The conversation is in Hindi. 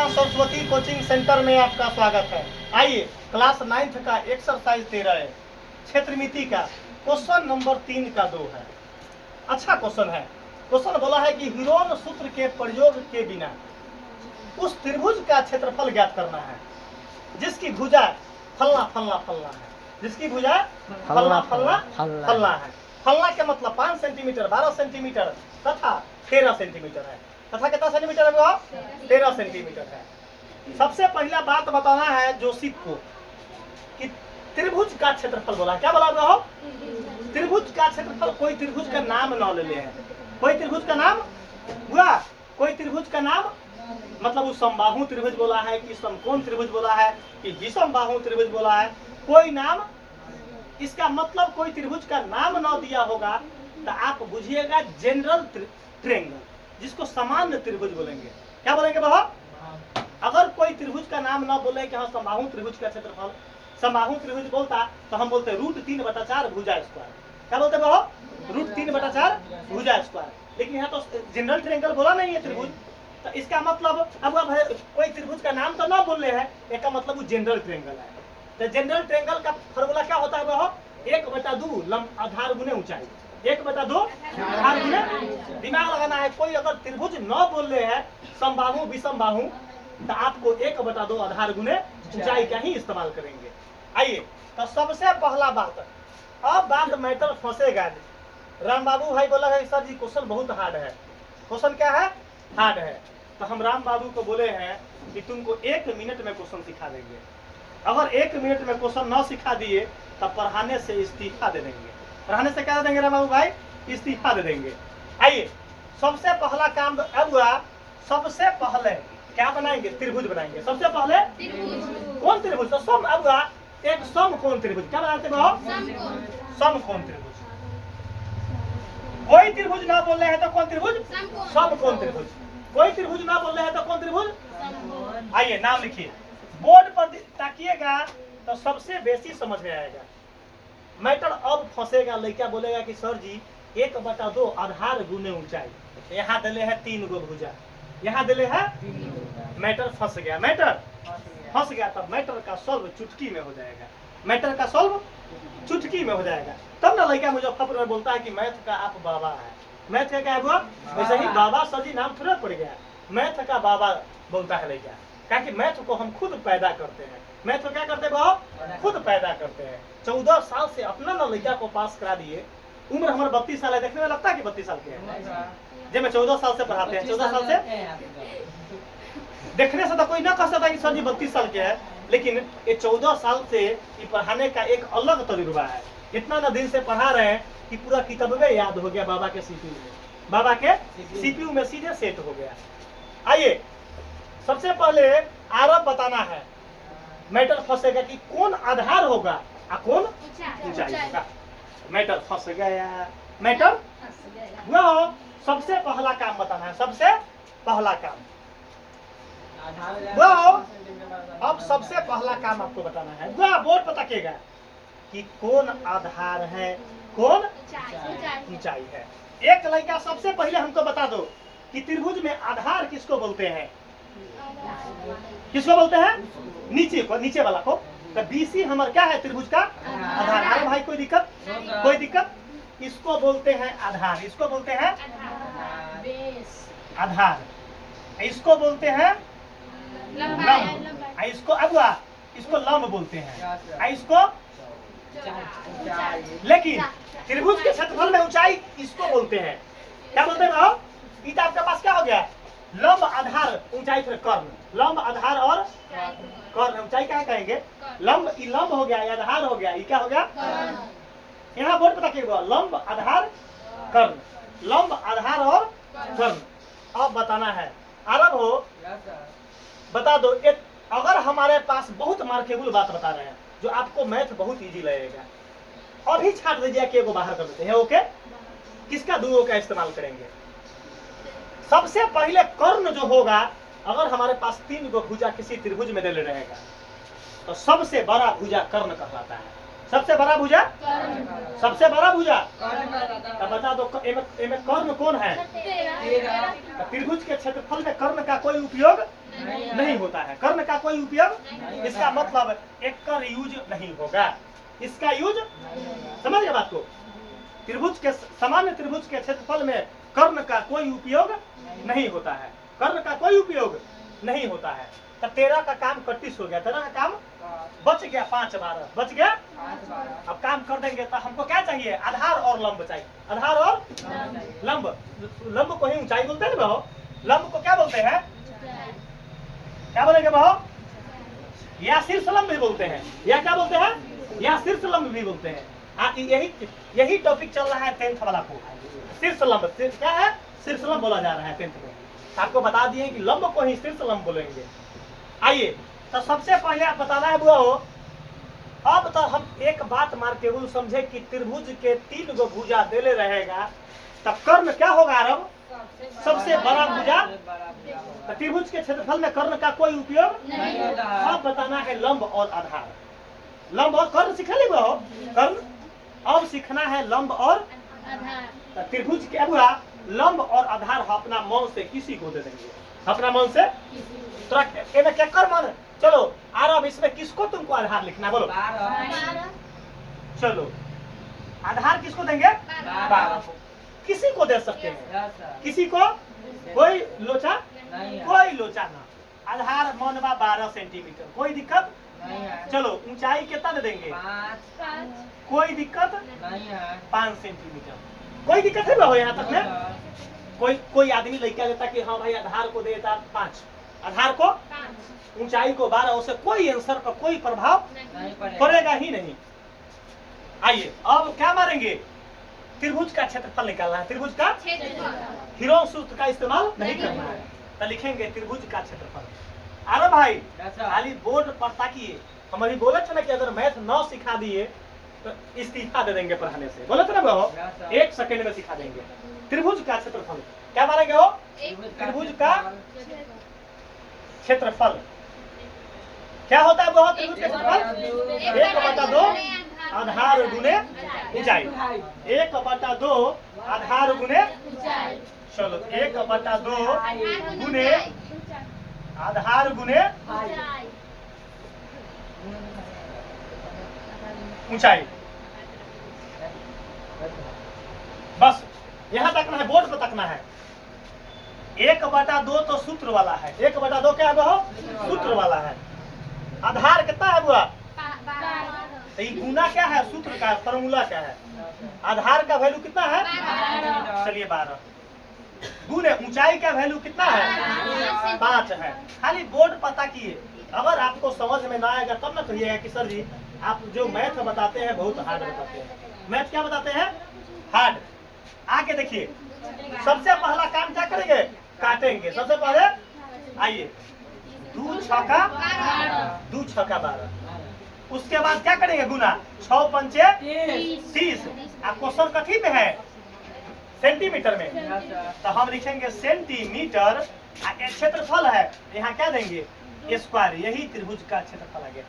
माँ सरस्वती कोचिंग सेंटर में आपका स्वागत है। आइए क्लास 9th का एक्सरसाइज 13 है, क्षेत्रमिति का क्वेश्चन नंबर 3 का 2 है। अच्छा क्वेश्चन है। क्वेश्चन बोला है कि हीरोन सूत्र के प्रयोग के बिना उस त्रिभुज का क्षेत्रफल ज्ञात करना है जिसकी भुजा फलना फलना फलना है, जिसकी भुजा फलना फलना फलना है। फलना के मतलब 5 सेंटीमीटर, 12 सेंटीमीटर तथा 13 सेंटीमीटर है। तथा कितना सेंटीमीटर है वो? 13 सेंटीमीटर है। सबसे पहला बात बताना है जोशिफ को कि त्रिभुज का क्षेत्रफल बोला। क्या बोला हो? त्रिभुज का क्षेत्रफल। कोई त्रिभुज का नाम न ले हैं। कोई त्रिभुज का नाम हुआ, कोई त्रिभुज का नाम मतलब उस समबाहु त्रिभुज बोला है कि समकोण त्रिभुज बोला है कि विषम बाहु त्रिभुज बोला है। कोई नाम, इसका मतलब कोई त्रिभुज का नाम न दिया होगा तो आप बुझिएगा जनरल ट्रायंगल, जिसको सामान्य त्रिभुज बोलेंगे। क्या बोलेंगे बाबा? अगर कोई त्रिभुज का नाम न बोले कि हाँ समबाहु त्रिभुज का क्षेत्रफल, समबाहु त्रिभुज बोलता तो हम बोलते √3/4 भुजा स्क्वायर। क्या बोलते बाबा? √3/4 भुजा स्क्वायर। लेकिन यहाँ तो जनरल ट्रायंगल बोला नहीं है त्रिभुज, तो इसका मतलब अब कोई त्रिभुज का नाम तो ना बोले है, इसका मतलब वो जनरल ट्रायंगल है। तो जनरल ट्रायंगल का फॉर्मूला क्या होता है बाबा? 1/2 लंब आधार गुने ऊंचाई। 1/2 आधार गुने। दिमाग लगाना है। कोई अगर त्रिभुज न बोल रहे हैं समबाहु विषम बाहु तो आपको 1/2 आधार गुने ऊंचाई का ही इस्तेमाल करेंगे। आइए तो सबसे पहला बात, अब बात मैटर फंसेगा। राम बाबू भाई बोला है सर जी क्वेश्चन बहुत हार्ड है। क्वेश्चन क्या है? हार्ड है। तो हम राम बाबू को बोले हैं कि तुमको 1 मिनट में क्वेश्चन सिखा देंगे। अगर 1 मिनट में क्वेश्चन न सिखा दिए तब पढ़ाने से इस्तीफा दे देंगे। पढ़ाने से क्या दे देंगे राम बाबू भाई? इस्तीफा दे देंगे। आइए सबसे पहला काम अब हुआ। सबसे पहले क्या बनाएंगे? त्रिभुज बनाएंगे। सबसे पहले कौन त्रिभुज? तो सम। अब हुआ एक समकोण त्रिभुज। क्या बनाते हो? समकोण त्रिभुज। कोई त्रिभुज ना बोल रहे हैं तो कौन त्रिभुज? समकोण त्रिभुज। कोई त्रिभुज ना बोल रहे हैं तो कौन त्रिभुज? आइए नाम लिखिए बोर्ड पर ताकिएगा तो सबसे बेसी समझ में आएगा। मैटर अब फंसेगा। लड़का बोलेगा कि सर जी 1/2 आधार गुने ऊंचाई। यहाँ दिले है 3 गो भुजा, यहाँ दिले है। मैटर फंस गया। मैटर फंस गया तब मैटर का सॉल्व चुटकी में हो जाएगा। मैटर का सॉल्व चुटकी में हो जाएगा। तब ना लड़का मुजफ्फरपुर में बोलता है कि मैथ का आप बाबा है। मैथ का क्या हुआ? वैसे ही बाबा सर जी नाम थोड़ा पड़ गया। मैथ का बाबा बोलता है लड़का, क्या कि मैथ को हम खुद पैदा करते हैं। मैथ को क्या करते हैं? खुद पैदा करते हैं। 14 साल से अपना ना लड़का को पास करा दिए। उम्र हमारे 32 साल है। देखने में लगता है कि 32 साल के हैं। जब मैं 14 साल से पढ़ाते हैं, 14 साल से देखने से तो कोई ना कह सकता कि सर जी 32 साल के है। लेकिन ये 14 साल से ये पढ़ाने का एक अलग तजुर्बा है। इतना ना दिन से पढ़ा रहे हैं कि पूरा किताब याद हो गया। बाबा के सीपीयू में, बाबा के सीपीयू में सीधे सेट हो गया। आइए सबसे पहले आरब बताना है। मैटर फंसेगा कि कौन आधार होगा और कौन ऊंचाई होगा। मैटर फंस गया। मैटर हुआ हो। सबसे पहला काम बताना है। सबसे पहला काम हुआ हो। अब सबसे पहला काम आपको बताना है। हुआ बोर्ड पर ताकिएगा कि कौन आधार है, कौन ऊंचाई है। एक लड़का सबसे पहले हमको बता दो कि त्रिभुज में आधार किसको बोलते हैं? किसको बोलते हैं? नीचे को, नीचे वाला को। तो BC हमारा क्या है? त्रिभुज का आधार। अरे भाई कोई दिक्कत? कोई दिक्कत? इसको बोलते हैं आधार। इसको बोलते हैं आधार। इसको बोलते हैं लंब। इसको अब इसको लंब बोलते हैं। इसको लेकिन त्रिभुज के क्षेत्रफल में ऊंचाई इसको बोलते हैं। क्या बोलते हैं? ये आपके पास क्या हो गया? लंब आधार ऊंचाई फिर कर्ण। लंब आधार और कर्ण। ऊंचाई क्या कहेंगे? लंब। ये लंब हो गया, ये आधार हो गया, ये क्या हो गया? यहाँ बोर्ड पता क्या? लंब आधार कर्ण। लंब आधार और कर्ण। अब बताना है। आरब हो बता दो। एक अगर हमारे पास बहुत मार्केबल बात बता रहे हैं जो आपको मैथ बहुत इजी लगेगा, अभी छाट दीजिए कि एगो बाहर कर देते हैं। ओके, किसका? 2 का इस्तेमाल करेंगे। सबसे पहले कर्ण जो होगा, अगर हमारे पास 3 गो भुजा किसी त्रिभुज में दे रहेगा तो सबसे बड़ा भुजा कर्ण कहलाता है। सबसे बड़ा भुजा, सबसे बड़ा भुजा। तो बता दो इनमें कर्ण कौन है? त्रिभुज के क्षेत्रफल में कर्ण का कोई उपयोग नहीं होता है, कर्ण का कोई उपयोग, इसका मतलब एकर यूज नहीं होगा, इसका यूज समझ गए बात को। त्रिभुज के सामान्य त्रिभुज के क्षेत्रफल में कर्ण का कोई उपयोग नहीं होता है, कर्ण का कोई उपयोग नहीं होता है। तो 13 का काम 31 हो गया, 13 का काम बच गया 5 12 बच गया। अब काम कर देंगे तो हमको क्या चाहिए, आधार और लंब चाहिए, आधार और लंब। लंब को ही ऊंचाई बोलते हैं ना बहो, लंब को क्या बोलते हैं, क्या बोलेंगे बहो, या शीर्ष लंब भी बोलते हैं, या क्या बोलते हैं, या शीर्ष लंब भी बोलते हैं। यही टॉपिक चल रहा है 10th वाला को, शीर्ष लंब क्या है, शीर्ष लंब बोला जा रहा है 10th में। आपको बता दिए कि लंब को ही शीर्ष लंब बोलेंगे। आइए तो सबसे पहले आप बताना है बुआ हो, अब तो हम एक बात मार के वो समझे कि त्रिभुज के 3 गो भुजा देले रहेगा, तब कर्ण क्या होगा अरब, सबसे बड़ा भुजा। तो त्रिभुज के क्षेत्रफल में कर्ण का कोई उपयोग नहीं होता। अब बताना है लंब और आधार, लंब और कर्ण सीख ली हो, कर्ण। अब सीखना है लंब और आधार। तो त्रिभुज क्या हुआ, लंब और आधार अपना मन से किसी को दे देंगे, अपना मन से। क्या कर मन, चलो आरब इसमें किसको तुमको आधार लिखना बोलो, चलो आधार किसको देंगे, 12 को। किसी को दे सकते हैं, किसी को, कोई लोचा, कोई लोचा ना। आधार मनवा 12 सेंटीमीटर, कोई दिक्कत नहीं है। चलो ऊंचाई कितना दे देंगे, 5, कोई दिक्कत नहीं है। 5 सेंटीमीटर, कोई दिक्कत है बाबा यहाँ तक में। कोई आदमी लड़का लेता कि हाँ भाई आधार को देता 5, आधार को 5, ऊंचाई को 12, उससे कोई आंसर पर कोई प्रभाव नहीं पड़ेगा ही नहीं। आइए अब क्या मारेंगे, त्रिभुज का क्षेत्रफल निकालना है, त्रिभुज का हीरो सूत्र का इस्तेमाल नहीं करना है। तो लिखेंगे त्रिभुज का क्षेत्रफल। अरे भाई खाली बोर्ड पर ताकिए, हम अभी बोले थे ना कि अगर मैथ न सिखा दिए तो इस्तीफा दे देंगे पढ़ाने से, बोले थे ना वो 1 सेकंड में सिखा देंगे। त्रिभुज का क्षेत्रफल क्या मानेंगे हो, त्रिभुज का क्षेत्रफल क्या होता है वो, त्रिभुज का क्षेत्रफल 1/2 आधार गुने ऊंचाई, 1/2 आधार गुने, चलो 1/2 गुने आधार गुने ऊंचाई। बस यहाँ तकना है, बोर्ड पर तकना है। 1/2 तो सूत्र वाला है, 1/2 क्या है वो, सूत्र वाला है। आधार कितना है बुआ, 12। गुना क्या है, सूत्र का फॉर्मूला क्या है, आधार का वैल्यू कितना है, 12। चलिए 12 गुने ऊंचाई का वैल्यू कितना है, 5 है। खाली बोर्ड पता किए, अगर आपको समझ में ना आएगा तब ना कहिएगा कि सर जी आप जो मैथ बताते हैं बहुत हार्ड बताते हैं। मैथ क्या बताते हैं, हार्ड। आके देखिए, सबसे पहला काम क्या करेंगे, काटेंगे। सबसे पहले आइए 2 छक्का 12, उसके बाद क्या करेंगे, गुना 6 पंचे 30। आप क्वेश्चन कथी में है, सेंटीमीटर में, तो हम लिखेंगे सेंटीमीटर। क्षेत्रफल है यहाँ क्या देंगे, स्क्वायर। यही त्रिभुज का क्षेत्रफल आ गया।